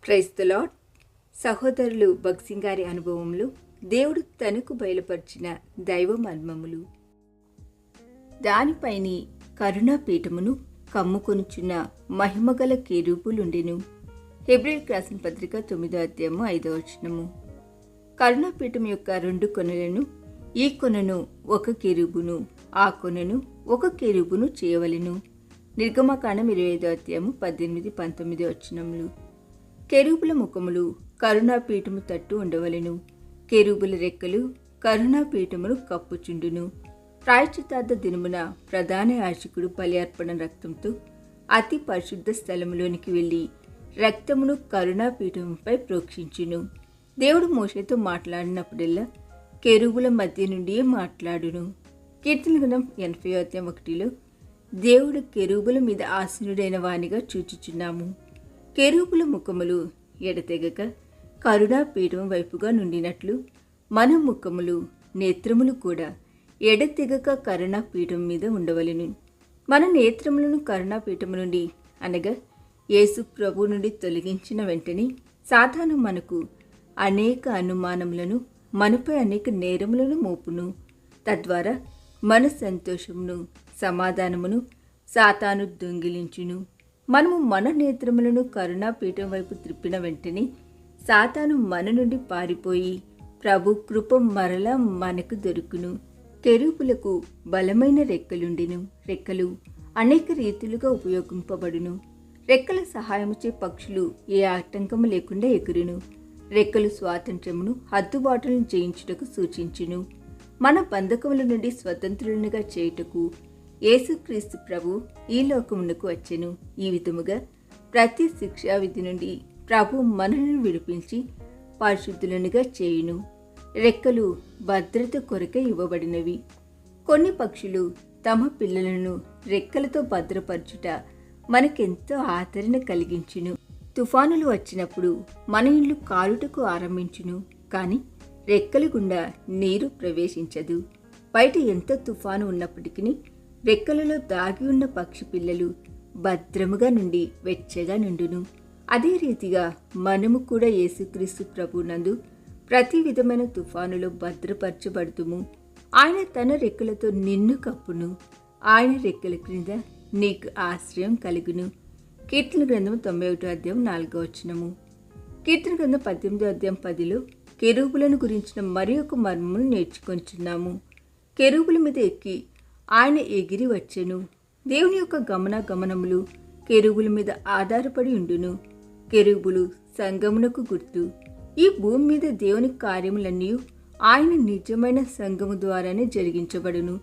Praise the lord. సహోదరులు భక్సింగ్ గారి అనుభవములు, దేవుడు తనకు బయలుపరిచిన దైవ మర్మములు. దానిపైని కరుణాపీఠమును కమ్ముకొనుచున్న మహిమగల కెరూబులుండెను. హెబ్రీయులకు రాసిన పత్రిక 9వ అధ్యాయము 5వ వచనము. కరుణాపీఠం యొక్క 2 కొనలను, ఈ కొనను ఒక కెరూబును, ఆ కొనను ఒక కెరూబును చేయవలెను. నిర్గమకాండం 25వ అధ్యాయము 18-19 వచనములు. కెరూబుల ముఖములు కరుణాపీఠము తట్టు ఉండవలెను. కెరూబుల రెక్కలు కరుణాపీఠమును కప్పుచుండును. ప్రాయశ్చిత్తార్థ దినమున ప్రధాన యాజకుడు బలి అర్పణ రక్తంతో అతి పరిశుద్ధ స్థలములోనికి వెళ్ళి రక్తమును కరుణాపీఠముపై ప్రోక్షించును. దేవుడు మోషేతో మాట్లాడినప్పుడల్లా కెరూబుల మధ్య నుండియే మాట్లాడును. కీర్తన గ్రంథం 80:1 దేవుడు కెరూబుల మీద ఆసీనుడైన వానిగా చూచుచున్నాము. కెరూబుల ముఖములు ఎడతెగక కరుణాపీఠం వైపుగా నుండినట్లు మన ముఖములు నేత్రములు కూడా ఎడతెగక కరుణాపీఠం మీద ఉండవలెను. మన నేత్రములను కరుణాపీఠము నుండి అనగా యేసు ప్రభు నుండి తొలగించిన వెంటనే సాతాను మనకు అనేక అనుమానములను, మనపై అనేక నేరములను మోపును. తద్వారా మన సంతోషమును, సమాధానమును సాతాను దొంగిలించును. మనము మన నేత్రములను కరుణాపీఠం వైపు త్రిప్పిన వెంటనే సాతాను మన నుండి పారిపోయి ప్రభు కృప మరలా మనకు దొరుకును. కెరూబులకు బలమైన రెక్కలుండెను. రెక్కలు అనేక రీతులుగా ఉపయోగింపబడును. రెక్కల సహాయముచే పక్షులు ఏ ఆటంకము లేకుండా ఎగురును. రెక్కలు స్వాతంత్ర్యమును, హద్దుబాటులను జయించుటకు సూచించును. మన బంధకముల నుండి స్వతంత్రులనుగా చేయుటకు యేసుక్రీస్తు ప్రభు ఈ లోకమునకు వచ్చెను. ఈ విధముగా ప్రతి శిక్షా విధి నుండి ప్రభు మనలను విడిపించి పరిశుద్ధులనుగా చేయును. రెక్కలు భద్రత కొరకై ఇవ్వబడినవి. కొన్ని పక్షులు తమ పిల్లలను రెక్కలతో భద్రపరచుట మనకెంతో ఆదరణ కలిగించును. తుఫానులు వచ్చినప్పుడు మన ఇల్లు కాలుటకు ఆరంభించును, కానీ రెక్కల గుండా నీరు ప్రవేశించదు. బయట ఎంత తుఫాను ఉన్నప్పటికీ రెక్కలలో దాగి ఉన్న పక్షి పిల్లలు భద్రముగా నుండి వెచ్చగా నుండును. అదే రీతిగా మనము కూడా యేసుక్రీస్తు ప్రభునందు ప్రతి విధమైన తుఫానులో భద్రపరచబడుతుము. ఆయన తన రెక్కలతో నిన్ను కప్పును. ఆయన రెక్కల క్రింద నీకు ఆశ్రయం కలుగును. కీర్తన గ్రంథం 91వ అధ్యాయం 4వ వచనము. కీర్తన గ్రంథం 18వ అధ్యాయం 10లో కెరూబులను గురించిన మరి ఒక మర్మమును నేర్చుకొంచున్నాము. కెరూబుల మీద ఎక్కి ఆయన ఎగిరి వచ్చెను. దేవుని యొక్క గమనములు కెరూబుల మీద ఆధారపడి ఉండును. కెరూబులు సంగమునకు గుర్తు. ఈ భూమి మీద దేవుని కార్యములన్నీ ఆయన నిజమైన సంఘము ద్వారానే జరిగించబడును.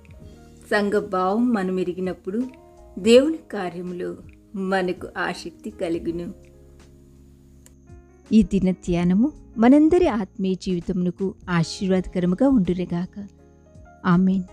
సంఘ భావం మనం ఎరిగినప్పుడు దేవుని కార్యములో మనకు ఆసక్తి కలుగును. ఈ దిన ధ్యానము మనందరి ఆత్మీయ జీవితమునకు ఆశీర్వాదకరముగా ఉండునుగాక. ఆమేన్.